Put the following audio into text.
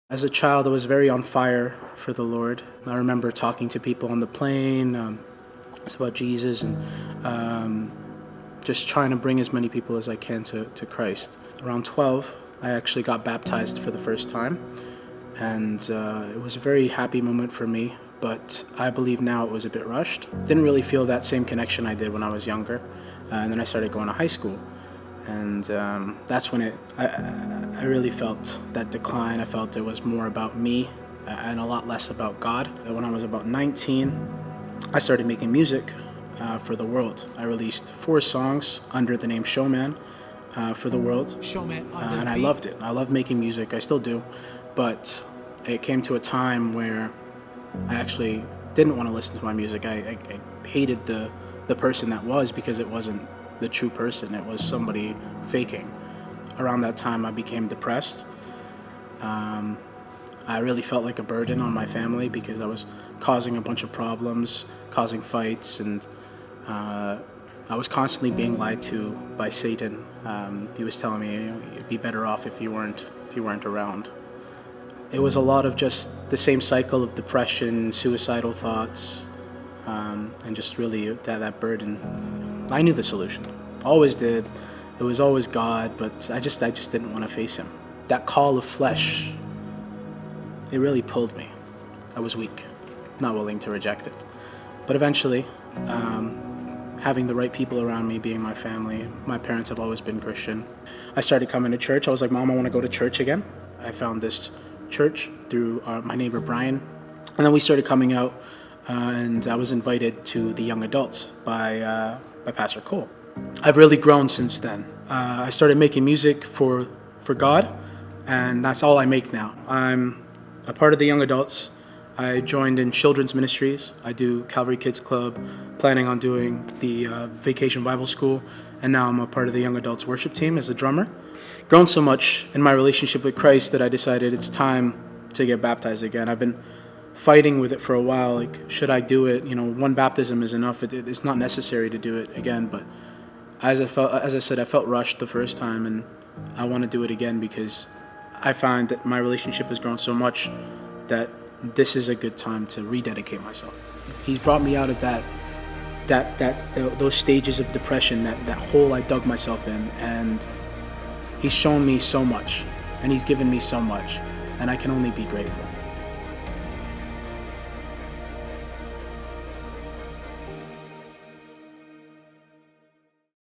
As a child, I was very on fire for the Lord. I remember talking to people on the plane. It's about Jesus and just trying to bring as many people as I can to Christ. Around 12, I actually got baptized for the first time, and it was a very happy moment for me, but I believe now it was a bit rushed. Didn't really feel that same connection I did when I was younger, and then I started going to high school. And that's when I really felt that decline. I felt it was more about me and a lot less about God. When I was about 19, I started making music for the world. I released 4 songs under the name Showman for the world. And I loved it. I love making music. I still do. But it came to a time where I actually didn't want to listen to my music. I hated the person that was, because it wasn't the true person. It was somebody faking. Around that time, I became depressed. I really felt like a burden on my family because I was causing a bunch of problems, causing fights, and I was constantly being lied to by Satan. He was telling me, you'd be better off if you weren't around. It was a lot of just the same cycle of depression, suicidal thoughts, and just really that burden. I knew the solution, always did. It was always God, but I just didn't want to face him. That call of flesh, it really pulled me. I was weak, not willing to reject it. But eventually, having the right people around me, being my family, my parents have always been Christian. I started coming to church. I was like, Mom, I want to go to church again. I found this church through my neighbor Brian, and then we started coming out, and I was invited to the young adults by Pastor Cole. I've really grown since then. I started making music for God, and that's all I make now. I'm a part of the young adults. I joined in children's ministries. I do Calvary Kids Club, planning on doing the Vacation Bible School, and now I'm a part of the young adults worship team as a drummer. Grown so much in my relationship with Christ that I decided it's time to get baptized again. I've been fighting with it for a while. Like, should I do it? One baptism is enough. It's not necessary to do it again. But as I said, I felt rushed the first time, and I want to do it again because I find that my relationship has grown so much that this is a good time to rededicate myself. He's brought me out of those stages of depression, that hole I dug myself in, and he's shown me so much, and he's given me so much, and I can only be grateful.